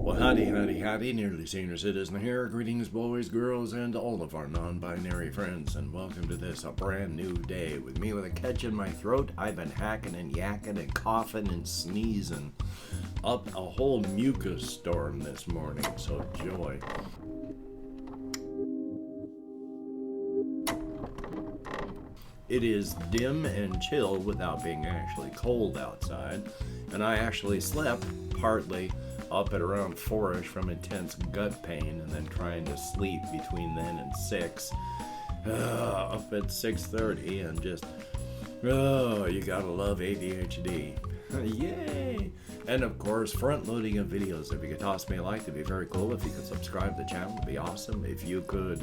Well, howdy, howdy, howdy, nearly senior citizen here. Greetings, boys, girls, and all of our non-binary friends, and welcome to this, a brand new day. With me with a catch in my throat, I've been hacking and yakking and coughing and sneezing up a whole mucus storm this morning, so joy. It is dim and chill without being actually cold outside, and I actually slept partly up at around 4ish from intense gut pain, and then trying to sleep between then and 6, up at 6:30, and just, you gotta love ADHD. Yay! And of course, front loading of videos. If you could toss me a like, that'd be very cool. If you could subscribe to the channel, it'd be awesome. If you could,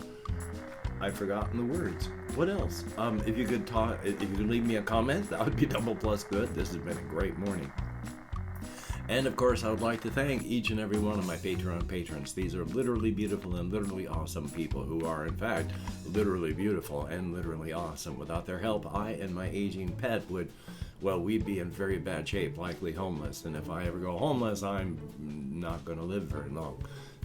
I've forgotten the words. What else? If you could leave me a comment, that would be double plus good. This has been a great morning. And of course, I would like to thank each and every one of my Patreon patrons. These are literally beautiful and literally awesome people who are, in fact, literally beautiful and literally awesome. Without their help, I and my aging pet we'd be in very bad shape, likely homeless. And if I ever go homeless, I'm not going to live very long.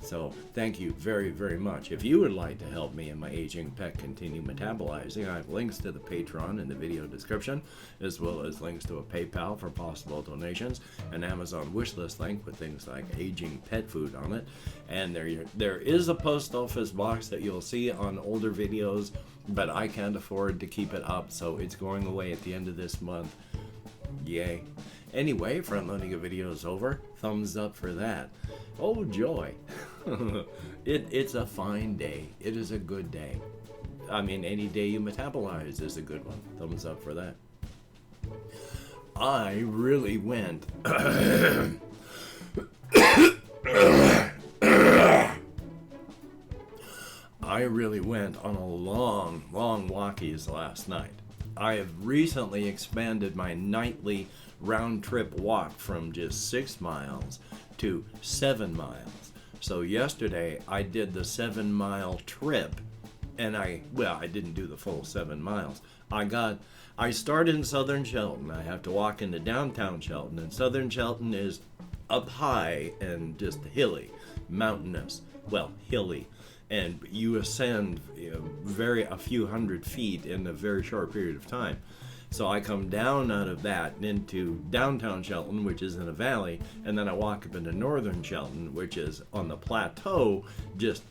So thank you very, very much. If you would like to help me and my aging pet continue metabolizing, I have links to the Patreon in the video description, as well as links to a PayPal for possible donations, an Amazon wishlist link with things like aging pet food on it, and there is a post office box that you'll see on older videos, but I can't afford to keep it up, so it's going away at the end of this month. Yay. Anyway, front loading of video is over. Thumbs up for that. Oh, joy. It's a fine day. It is a good day. I mean, any day you metabolize is a good one. Thumbs up for that. I really went... I really went on a long Walkies last night. I have recently expanded my nightly round-trip walk from just 6 miles to 7 miles. So yesterday I did the 7-mile trip, and I didn't do the full 7 miles. I started in southern Shelton. I have to walk into downtown Shelton, and southern Shelton is up high and just hilly, mountainous, hilly. And you ascend a few hundred feet in a very short period of time. So I come down out of that and into downtown Shelton, which is in a valley, and then I walk up into northern Shelton, which is on the plateau, just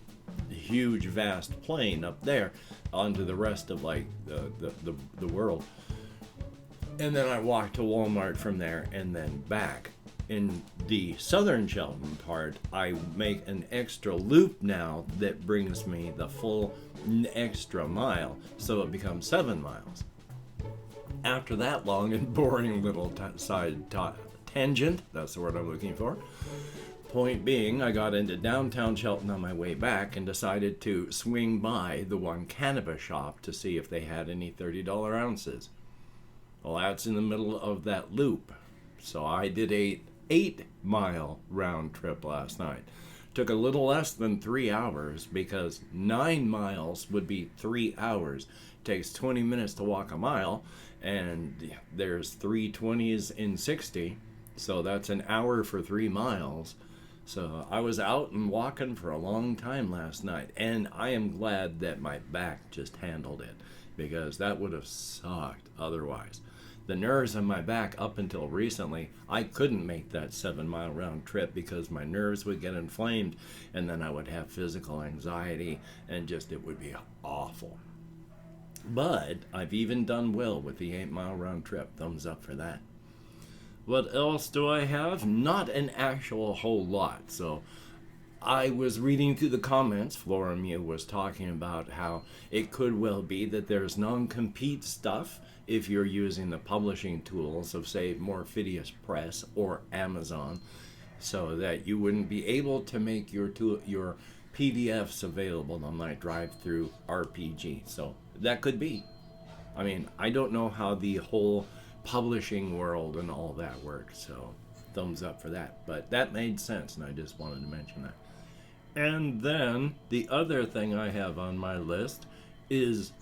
huge, vast plain up there, onto the rest of the world. And then I walk to Walmart from there and then back. In the southern Shelton part, I make an extra loop now that brings me the full extra mile, so it becomes 7 miles. After that long and boring little tangent, that's the word I'm looking for, point being, I got into downtown Shelton on my way back and decided to swing by the one cannabis shop to see if they had any $30 ounces. Well, that's in the middle of that loop. So I did a 8-mile round trip last night. Took a little less than 3 hours because 9 miles would be 3 hours. Takes 20 minutes to walk a mile, and there's 3 20s in 60, so that's an hour for 3 miles. So I was out and walking for a long time last night, and I am glad that my back just handled it, because that would have sucked otherwise. The nerves in my back up until recently, I couldn't make that 7-mile round trip because my nerves would get inflamed, and then I would have physical anxiety, and it would be awful. But I've even done well with the 8-mile round trip. Thumbs up for that. What else do I have? Not an actual whole lot. So I was reading through the comments. Floramia was talking about how it could well be that there's non-compete stuff if you're using the publishing tools of, say, Morphidius Press or Amazon, so that you wouldn't be able to make your PDFs available on my drive-through RPG. So that could be. I mean, I don't know how the whole publishing world and all that works, so thumbs up for that. But that made sense, and I just wanted to mention that. And then the other thing I have on my list is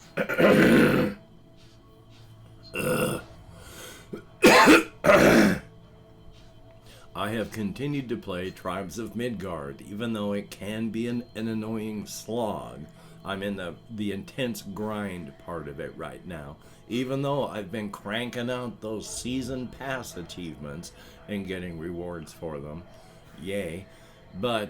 I have continued to play Tribes of Midgard, even though it can be an annoying slog. I'm in the intense grind part of it right now, even though I've been cranking out those season pass achievements and getting rewards for them. Yay. But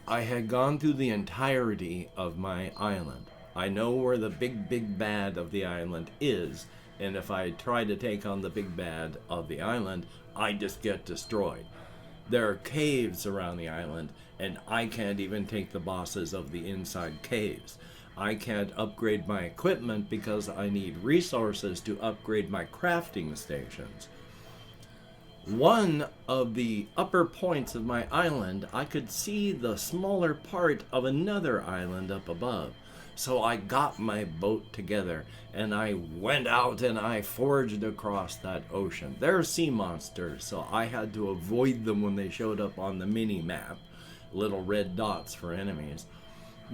I had gone through the entirety of my island. I know where the big bad of the island is, and if I try to take on the big bad of the island, I just get destroyed. There are caves around the island, and I can't even take the bosses of the inside caves. I can't upgrade my equipment because I need resources to upgrade my crafting stations. One of the upper points of my island, I could see the smaller part of another island up above. So I got my boat together and I went out and I forged across that ocean. They're sea monsters, so I had to avoid them when they showed up on the mini map, little red dots for enemies.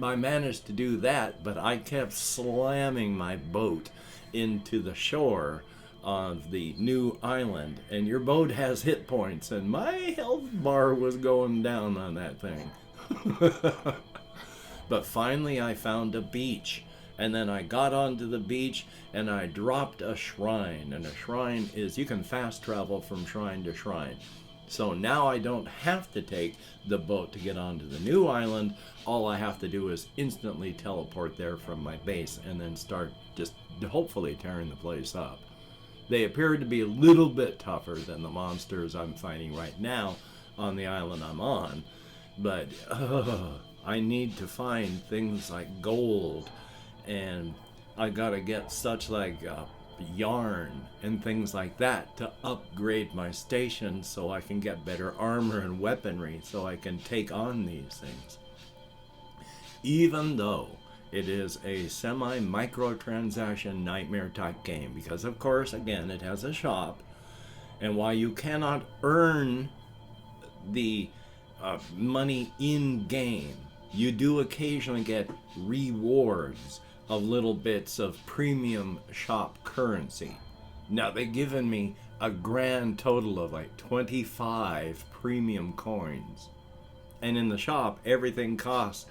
I managed to do that, but I kept slamming my boat into the shore of the new island, and your boat has hit points, and my health bar was going down on that thing. But finally I found a beach, and then I got onto the beach and I dropped a shrine, and a shrine is, you can fast travel from shrine to shrine. So now I don't have to take the boat to get onto the new island. All I have to do is instantly teleport there from my base and then start just hopefully tearing the place up. They appear to be a little bit tougher than the monsters I'm fighting right now on the island I'm on, but I need to find things like gold, and I gotta get such like yarn and things like that to upgrade my station so I can get better armor and weaponry so I can take on these things. Even though it is a semi-microtransaction nightmare type game, because of course, again, it has a shop, and while you cannot earn the money in game, you do occasionally get rewards of little bits of premium shop currency. Now, they've given me a grand total of like 25 premium coins, and in the shop everything costs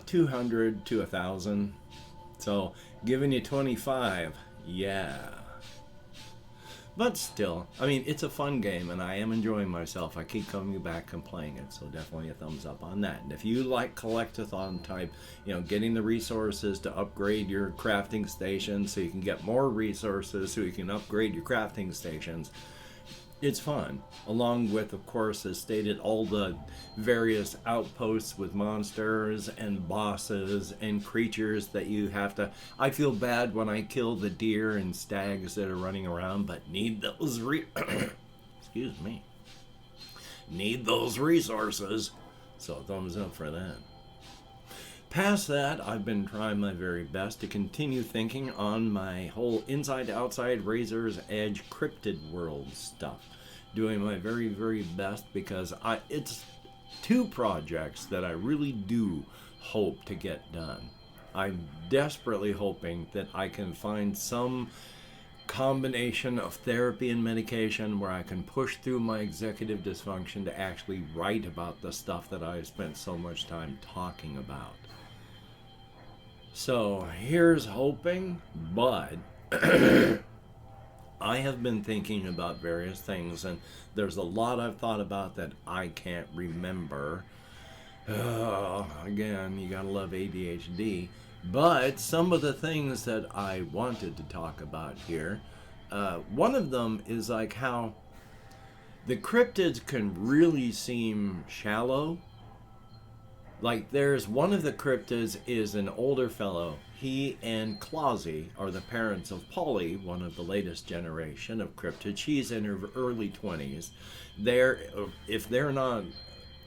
200 to 1,000. So giving you 25, yeah. But still, I mean, it's a fun game and I am enjoying myself. I keep coming back and playing it, so definitely a thumbs up on that. And if you like collectathon type, getting the resources to upgrade your crafting stations so you can get more resources so you can upgrade your crafting stations, it's fun. Along with, of course, as stated, all the various outposts with monsters and bosses and creatures that you have to... I feel bad when I kill the deer and stags that are running around, but need those excuse me. Need those resources. So thumbs up for that. Past that, I've been trying my very best to continue thinking on my whole inside-outside Razor's Edge Cryptid world stuff. Doing my very, very best because it's two projects that I really do hope to get done. I'm desperately hoping that I can find some combination of therapy and medication where I can push through my executive dysfunction to actually write about the stuff that I've spent so much time talking about. So here's hoping, but I have been thinking about various things, and there's a lot I've thought about that I can't remember. Again, you gotta love ADHD. But some of the things that I wanted to talk about here, one of them is like how the cryptids can really seem shallow. Like there's one of the cryptids is an older fellow. He and Clausy are the parents of Polly, one of the latest generation of cryptids. She's in her early 20s. If they're not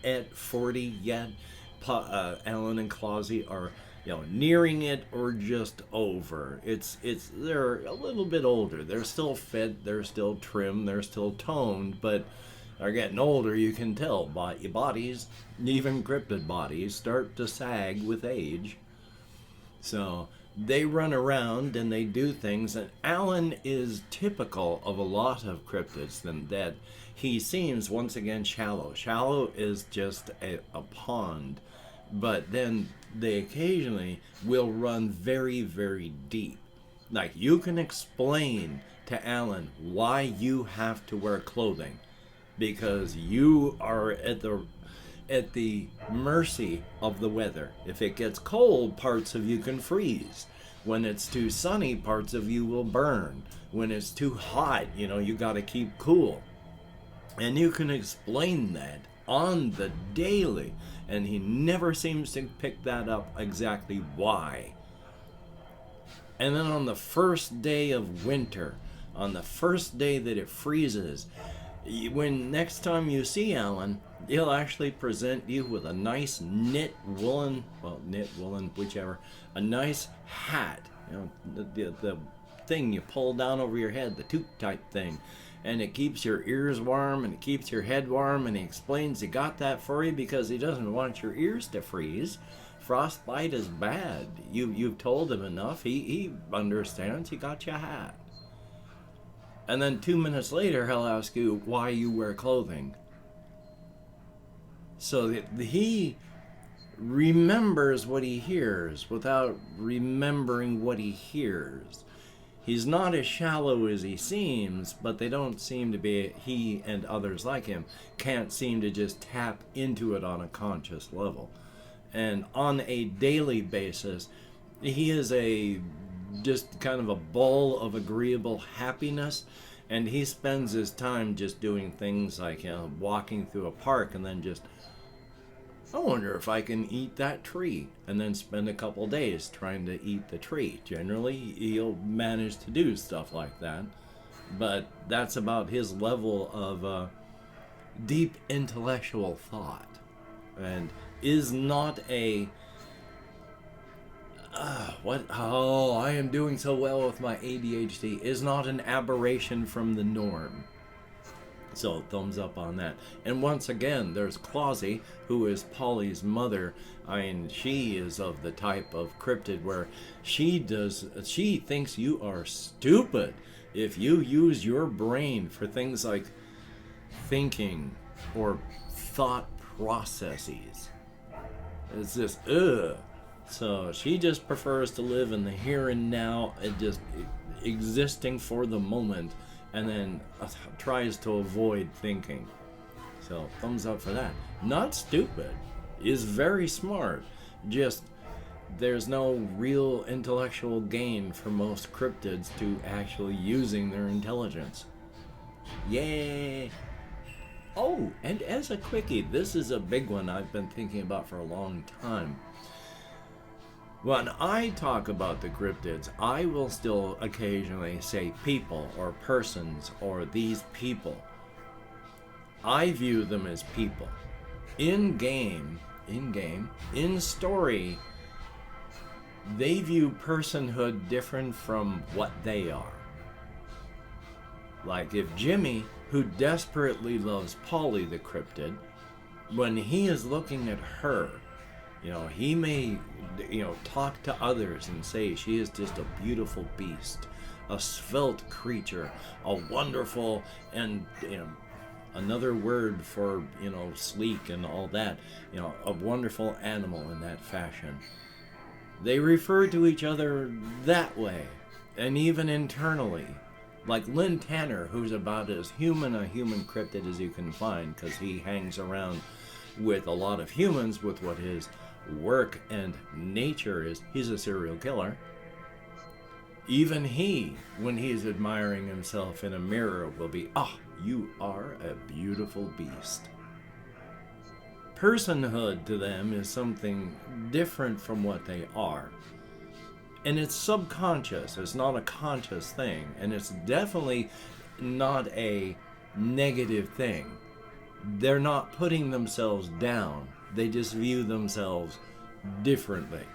at 40 yet, Alan and Clausy are nearing it or just over. They're a little bit older. They're still fit, they're still trim, they're still toned, but are getting older. You can tell by your bodies, even cryptid bodies, start to sag with age. So they run around and they do things, and Alan is typical of a lot of cryptids in that he seems, once again, shallow. Shallow is just a pond, but then they occasionally will run very, very deep. Like, you can explain to Alan why you have to wear clothing, because you are at the mercy of the weather. If it gets cold, parts of you can freeze. When it's too sunny, parts of you will burn. When it's too hot, you got to keep cool. And you can explain that on the daily, and he never seems to pick that up exactly why. And then on the first day of winter, on the first day that it freezes, when next time you see Alan, he'll actually present you with a nice knit woolen, whichever, a nice hat, the thing you pull down over your head, the toque type thing, and it keeps your ears warm and it keeps your head warm, and he explains he got that for you because he doesn't want your ears to freeze. Frostbite is bad. You've told him enough. He understands. He got you a hat. And then 2 minutes later, he'll ask you why you wear clothing. So he remembers what he hears without remembering what he hears. He's not as shallow as he seems, but they don't seem to be, he and others like him, can't seem to just tap into it on a conscious level. And on a daily basis, he is just kind of a ball of agreeable happiness, and he spends his time just doing things like walking through a park and then just, I wonder if I can eat that tree, and then spend a couple days trying to eat the tree. Generally, he'll manage to do stuff like that, but that's about his level of deep intellectual thought, and is not I am doing so well with my ADHD, is not an aberration from the norm. So thumbs up on that. And once again, there's Clausy, who is Polly's mother. She is of the type of cryptid where she thinks you are stupid if you use your brain for things like thinking or thought processes. It's just, ugh. So she just prefers to live in the here and now, and just existing for the moment, and then tries to avoid thinking. So thumbs up for that. Not stupid, is very smart. Just there's no real intellectual gain for most cryptids to actually using their intelligence. Yay! Oh, and as a quickie, this is a big one I've been thinking about for a long time. When I talk about the cryptids, I will still occasionally say people or persons or these people. I view them as people. In story, they view personhood different from what they are. Like if Jimmy, who desperately loves Polly the cryptid, when he is looking at her, he may, talk to others and say she is just a beautiful beast, a svelte creature, a wonderful, and, another word for, sleek and all that, a wonderful animal in that fashion. They refer to each other that way, and even internally. Like Lynn Tanner, who's about as human a human cryptid as you can find, because he hangs around with a lot of humans with what his work and nature is. He's a serial killer. Even he, when he's admiring himself in a mirror, will be, you are a beautiful beast. Personhood to them is something different from what they are. And it's subconscious. It's not a conscious thing. And it's definitely not a negative thing. They're not putting themselves down. They just view themselves differently.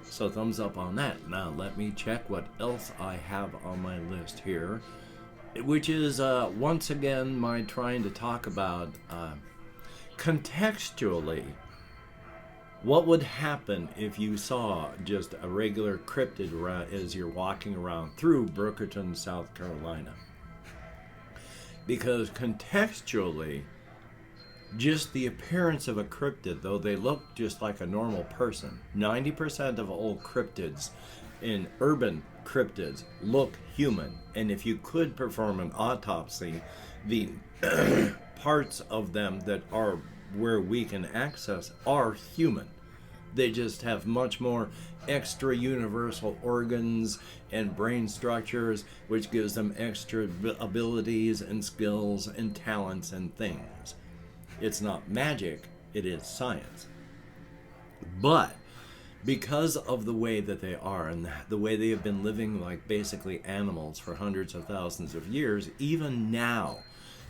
So thumbs up on that. Now let me check what else I have on my list here, which is once again my trying to talk about contextually what would happen if you saw just a regular cryptid as you're walking around through Brookerton, South Carolina. Because contextually, just the appearance of a cryptid, though they look just like a normal person, 90% of all cryptids in urban cryptids look human. And if you could perform an autopsy, the parts of them that are where we can access are human. They just have much more extra universal organs and brain structures, which gives them extra abilities and skills and talents and things. It's not magic, it is science. But because of the way that they are and the way they have been living like basically animals for hundreds of thousands of years, even now,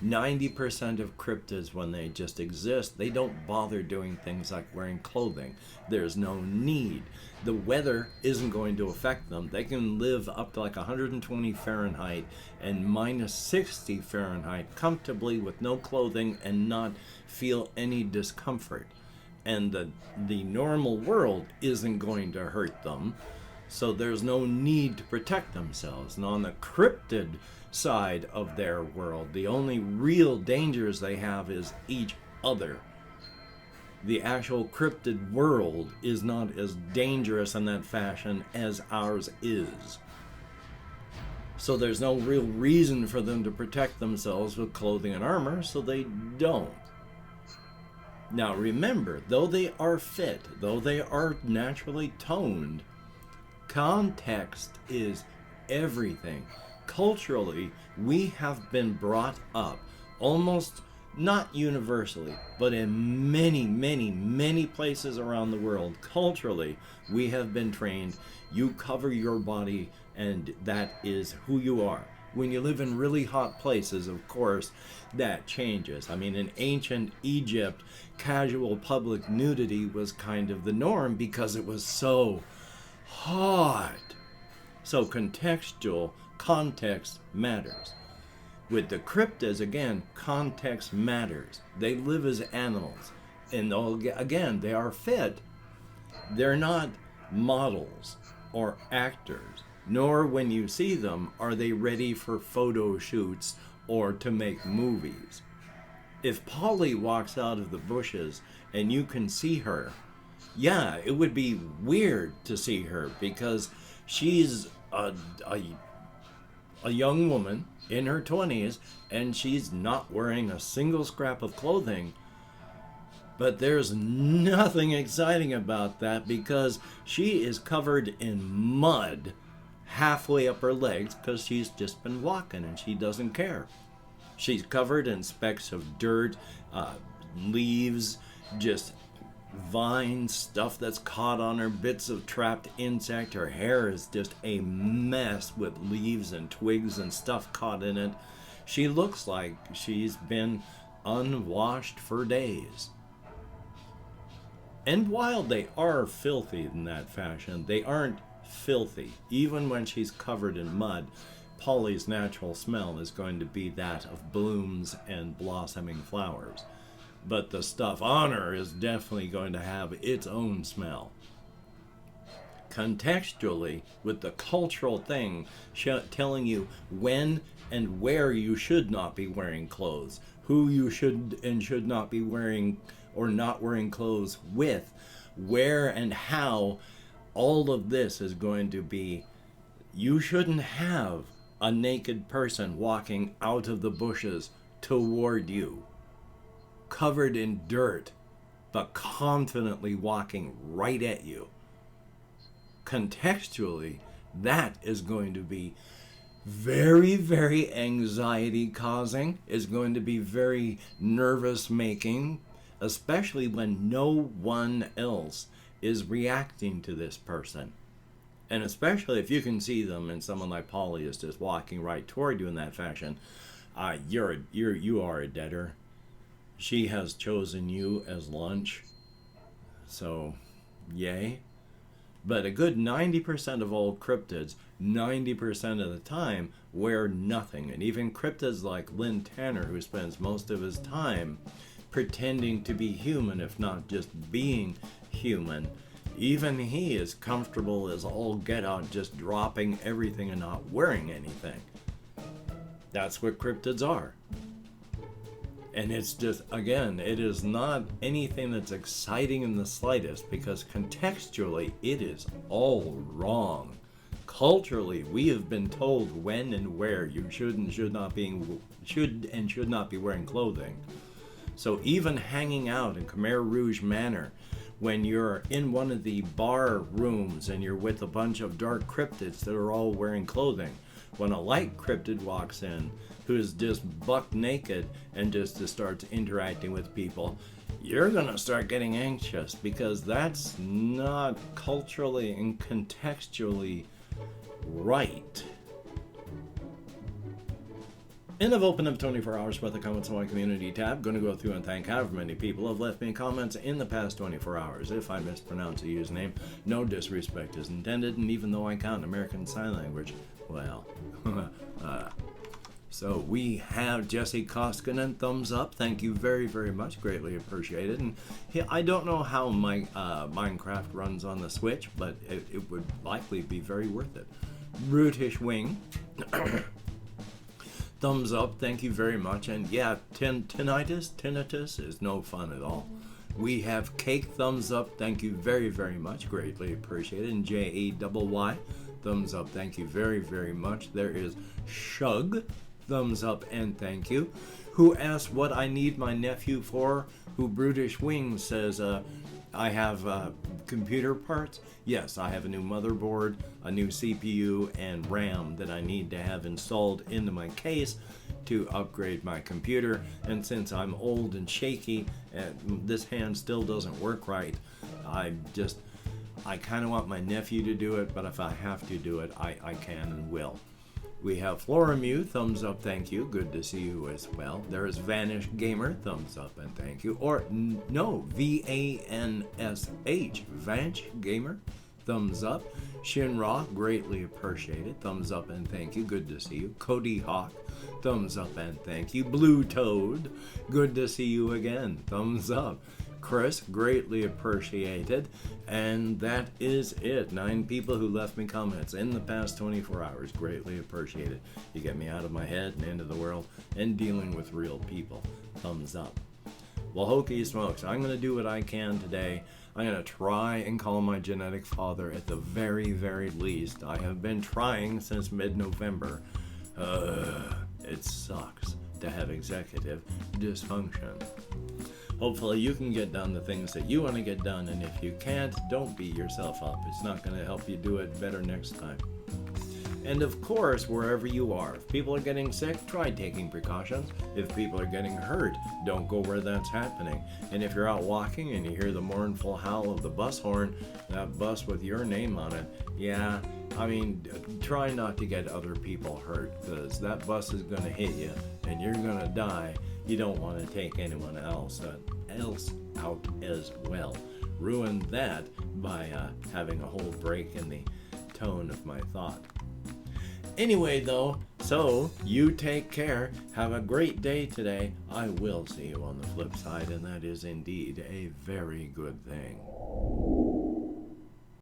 90% of cryptids, when they just exist, they don't bother doing things like wearing clothing. There's no need. The weather isn't going to affect them. They can live up to like 120 Fahrenheit and minus 60 Fahrenheit comfortably with no clothing and not feel any discomfort. And the normal world isn't going to hurt them, so there's no need to protect themselves. And on the cryptid side of their world, the only real dangers they have is each other. The actual cryptid world is not as dangerous in that fashion as ours is. So there's no real reason for them to protect themselves with clothing and armor, so they don't. Now remember, though they are fit, though they are naturally toned, context is everything. Culturally, we have been brought up, almost not universally, but in many, many, many places around the world, culturally, we have been trained, you cover your body and that is who you are. When you live in really hot places, of course, that changes. I mean, in ancient Egypt, casual public nudity was kind of the norm because it was so hot. So contextual context matters. With the cryptids, again, context matters. They live as animals. And again, they are fit. They're not models or actors, nor when you see them are they ready for photo shoots or to make movies. If Polly walks out of the bushes and you can see her, yeah, it would be weird to see her because she's a young woman in her 20s and she's not wearing a single scrap of clothing. But there's nothing exciting about that because she is covered in mud halfway up her legs because she's just been walking and she doesn't care. She's covered in specks of dirt, leaves, just vines, stuff that's caught on her, bits of trapped insect. Her hair is just a mess with leaves and twigs and stuff caught in it. She looks like she's been unwashed for days. And while they are filthy in that fashion, they aren't filthy. Even when she's covered in mud, Polly's natural smell is going to be that of blooms and blossoming flowers. But the stuff on her is definitely going to have its own smell. Contextually, with the cultural thing telling you when and where you should not be wearing clothes, who you should and should not be wearing or not wearing clothes with, where and how, all of this is going to be, you shouldn't have a naked person walking out of the bushes toward you, covered in dirt, but confidently walking right at you. Contextually, that is going to be very, very anxiety causing, is going to be very nervous making, especially when no one else is reacting to this person. And especially if you can see them and someone like Polly is just walking right toward you in that fashion, you are a deader. She has chosen you as lunch. So, yay. But a good 90% of all cryptids, 90% of the time, wear nothing. And even cryptids like Lynn Tanner, who spends most of his time pretending to be human, if not just being human, even he is comfortable as all get out, just dropping everything and not wearing anything. That's what cryptids are. And it's just, again, it is not anything that's exciting in the slightest, because contextually it is all wrong. Culturally, we have been told when and where you should and should not be wearing clothing. So even hanging out in Khmer Rouge Manor, when you're in one of the bar rooms and you're with a bunch of dark cryptids that are all wearing clothing, when a light cryptid walks in who is just buck naked and just starts interacting with people, you're gonna start getting anxious, because that's not culturally and contextually right. And I've opened up 24 hours worth of comments on my community tab. Going to go through and thank however many people have left me comments in the past 24 hours. If I mispronounce a username, no disrespect is intended, and even though I count American Sign Language, well, so we have Jesse Koskinen, thumbs up. Thank you very, very much. Greatly appreciated. And I don't know how my Minecraft runs on the Switch, but it would likely be very worth it. Brutish Wing. Thumbs up, thank you very much. And yeah, tinnitus is no fun at all. We have Cake, thumbs up, thank you very, very much. Greatly appreciated. And JAYY, thumbs up, thank you very, very much. There is Shug, thumbs up and thank you. Who asked what I need my nephew for? Who Brutish Wing says, I have computer parts. Yes, I have a new motherboard, a new CPU, and RAM that I need to have installed into my case to upgrade my computer. And since I'm old and shaky and this hand still doesn't work right, I kind of want my nephew to do it, but if I have to do it, I can and will. We have Floramew, thumbs up, thank you. Good to see you as well. There is Vanish Gamer, thumbs up and thank you. Or no, VANSH, Vanch Gamer, thumbs up. Shinra, greatly appreciated, thumbs up and thank you. Good to see you. Cody Hawk, thumbs up and thank you. Blue Toad, good to see you again, thumbs up. Chris, greatly appreciated. And that is it. 9 people who left me comments in the past 24 hours. Greatly appreciated. You get me out of my head and into the world and dealing with real people. Thumbs up. Well, hokey smokes, I'm going to do what I can today. I'm going to try and call my genetic father at the very, very least. I have been trying since mid-November. It sucks to have executive dysfunction. Hopefully you can get done the things that you want to get done, and if you can't, don't beat yourself up. It's not going to help you do it better next time. And of course, wherever you are, if people are getting sick, try taking precautions. If people are getting hurt, don't go where that's happening. And if you're out walking and you hear the mournful howl of the bus horn, that bus with your name on it, yeah, I mean, try not to get other people hurt, because that bus is going to hit you and you're going to die. You don't want to take anyone else out as well. Ruin that by having a whole break in the tone of my thought. Anyway, though, so you take care. Have a great day today. I will see you on the flip side, and that is indeed a very good thing.